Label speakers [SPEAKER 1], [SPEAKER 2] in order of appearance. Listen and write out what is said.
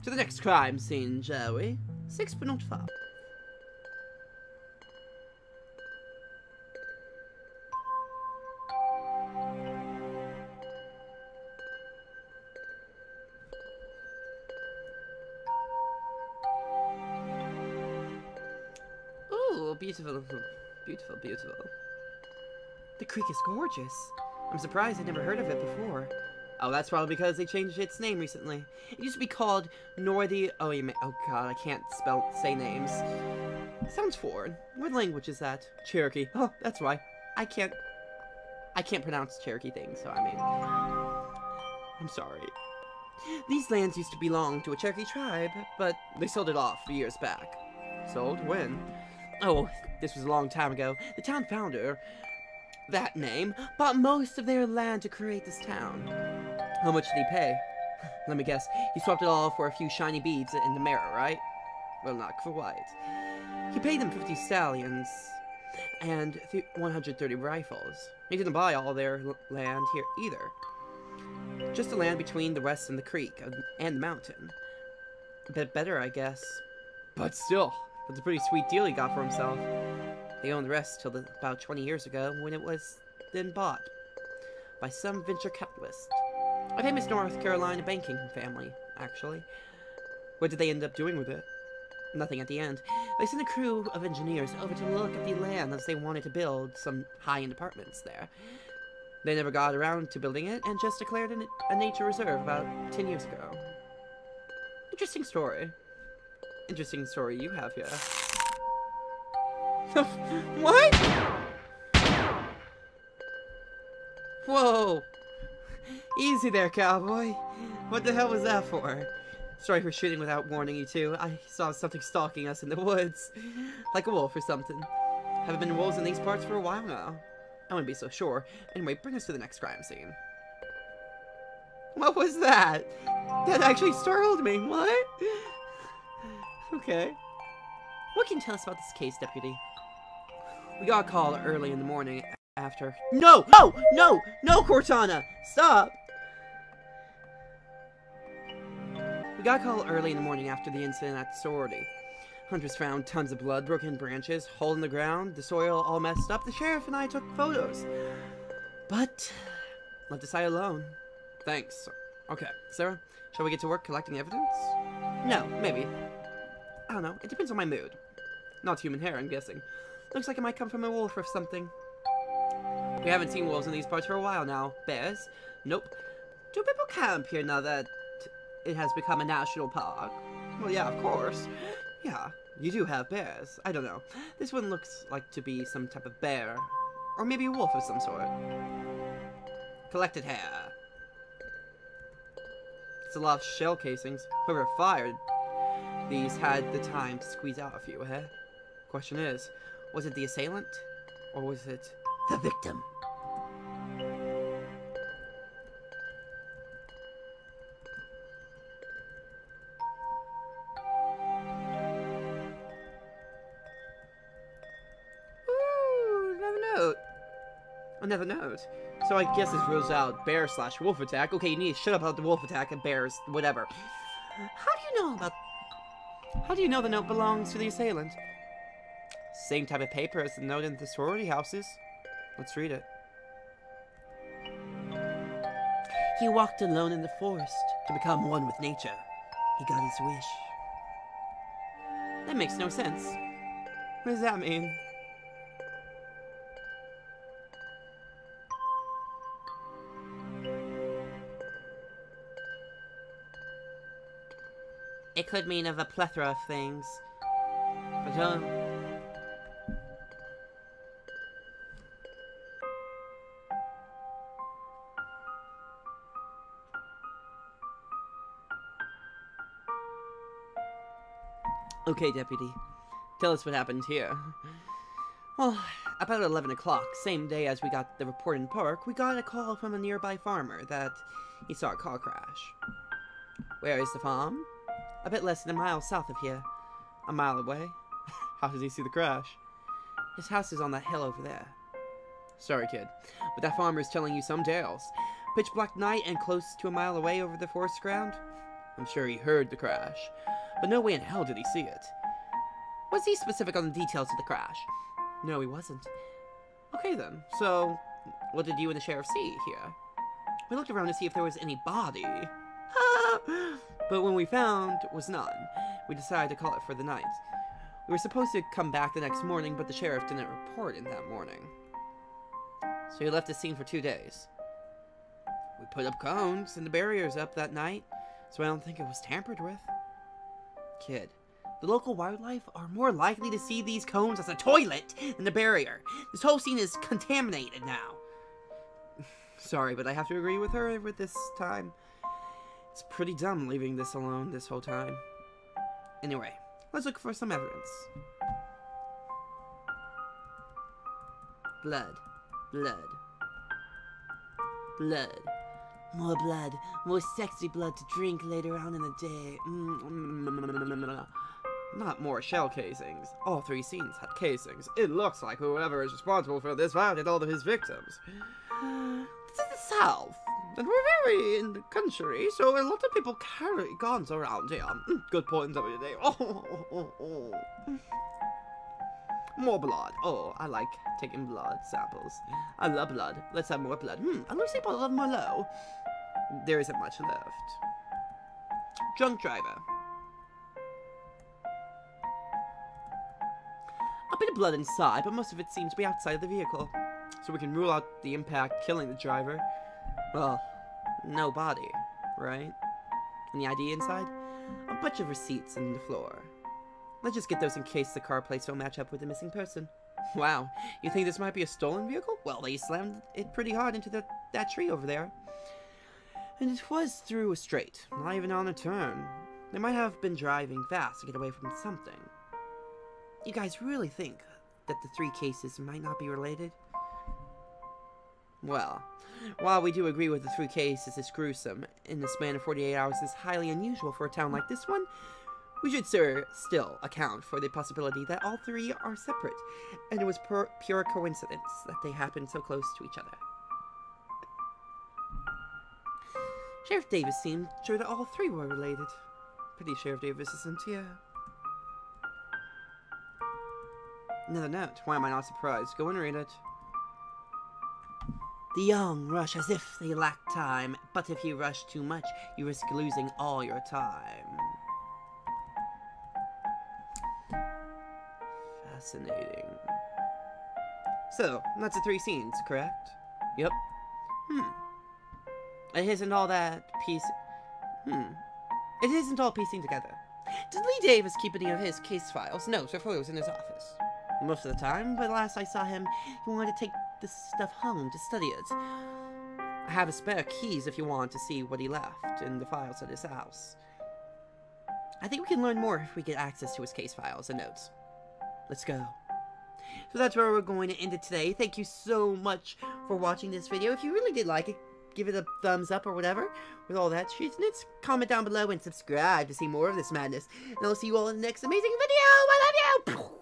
[SPEAKER 1] To the next crime scene, shall we? 6 but not 5. Ooh, beautiful. Beautiful, beautiful. The creek is gorgeous. I'm surprised I'd never heard of it before. Oh, that's probably because they changed its name recently. It used to be called Northy... Oh, oh god, I can't say names. Sounds foreign. What language is that? Cherokee. Oh, that's why. I can't pronounce Cherokee things, so I mean... I'm sorry. These lands used to belong to a Cherokee tribe, but they sold it off years back. Sold? When? Oh, this was a long time ago. The town founder, that name, bought most of their land to create this town. How much did he pay? Let me guess. He swapped it all for a few shiny beads in the mirror, right? Well, not quite. He paid them 50 stallions and 130 rifles. He didn't buy all their land here either. Just the land between the west and the creek and the mountain. A bit better, I guess. But still, that's a pretty sweet deal he got for himself. They owned the rest till about 20 years ago, when it was then bought by some venture capitalist. A famous North Carolina banking family, actually. What did they end up doing with it? Nothing at the end. They sent a crew of engineers over to look at the land as they wanted to build some high-end apartments there. They never got around to building it and just declared it a nature reserve about 10 years ago. Interesting story. Interesting story you have here. What? Whoa! Easy there, cowboy. What the hell was that for? Sorry for shooting without warning you two. I saw something stalking us in the woods. Like a wolf or something. Haven't been wolves in these parts for a while now. I wouldn't be so sure. Anyway, bring us to the next crime scene. What was that? That actually startled me. What? Okay. What can you tell us about this case, Deputy? We got a call early in the morning after... No! No! No! No, Cortana! Stop! We got a call early in the morning after the incident at the sorority. Hunters found tons of blood, broken branches, hole in the ground, the soil all messed up. The sheriff and I took photos. But... left the site alone. Thanks. Okay, Sarah, shall we get to work collecting evidence? No, maybe. I don't know. It depends on my mood. Not human hair, I'm guessing. Looks like it might come from a wolf or something. We haven't seen wolves in these parts for a while now. Bears? Nope. Do people camp here now that it has become a national park? Well, yeah, of course. Yeah, you do have bears. I don't know. This one looks like to be some type of bear. Or maybe a wolf of some sort. Collected hair. It's a lot of shell casings. Whoever fired these had the time to squeeze out a few, eh? Question is, was it the assailant? Or was it the victim? Ooh, another note. Another note. So I guess this rules out bear / wolf attack. Okay, you need to shut up about the wolf attack and bears, whatever. How do you know the note belongs to the assailant? Same type of paper as the note in the sorority houses. Let's read it. He walked alone in the forest to become one with nature. He got his wish. That makes no sense. What does that mean? It could mean of a plethora of things. But, Okay, Deputy. Tell us what happened here. Well, about 11 o'clock, same day as we got the report in the park, we got a call from a nearby farmer that he saw a car crash. Where is the farm? A bit less than a mile south of here. A mile away. How did he see the crash? His house is on that hill over there. Sorry, kid, but that farmer is telling you some tales. Pitch black night and close to a mile away over the forest ground? I'm sure he heard the crash, but no way in hell did he see it. Was he specific on the details of the crash? No, he wasn't. Okay then, so what did you and the sheriff see here? We looked around to see if there was any body. But when we found was none, we decided to call it for the night. We were supposed to come back the next morning, but the sheriff didn't report in that morning. So he left the scene for 2 days. We put up cones and the barriers up that night, so I don't think it was tampered with. Kid, the local wildlife are more likely to see these cones as a toilet than the barrier. This whole scene is contaminated now. Sorry, but I have to agree with her with this time. It's pretty dumb leaving this alone this whole time. Anyway, let's look for some evidence. Blood. Blood. Blood. More blood. More sexy blood to drink later on in the day. Not more shell casings. All 3 scenes had casings. It looks like whoever is responsible for this violated all of his victims. This is the South, and we're very in the country, so a lot of people carry guns around here. Good point, WD. More blood. Oh, I like taking blood samples. I love blood. Let's have more blood. A loosey bottle of Merlot. There isn't much left. Drunk driver. A bit of blood inside, but most of it seems to be outside of the vehicle. So we can rule out the impact killing the driver. Well, no body, right? And the ID inside? A bunch of receipts on the floor. Let's just get those in case the car plates don't match up with the missing person. Wow, you think this might be a stolen vehicle? Well, they slammed it pretty hard into that tree over there. And it was through a straight, not even on a turn. They might have been driving fast to get away from something. You guys really think that the 3 cases might not be related? Well, while we do agree with the 3 cases is gruesome, in the span of 48 hours is highly unusual for a town like this one, we should still account for the possibility that all 3 are separate, and it was pure coincidence that they happened so close to each other. Sheriff Davis seemed sure that all 3 were related. Pity Sheriff Davis isn't here. Another note. Why am I not surprised? Go and read it. The young rush as if they lack time, but if you rush too much, you risk losing all your time. Fascinating. So, that's the 3 scenes, correct? Yep. It isn't all that piece... It isn't all piecing together. Did Lee Davis keep any of his case files, notes, or photos in his office? Most of the time, but last I saw him, he wanted to take this stuff home to study it. I have his spare keys if you want to see what he left in the files at his house. I think we can learn more if we get access to his case files and notes. Let's go. So that's where we're going to end it today. Thank you so much for watching this video. If you really did like it, give it a thumbs up or whatever with all that shit. Comment down below and subscribe to see more of this madness. And I'll see you all in the next amazing video. I love you!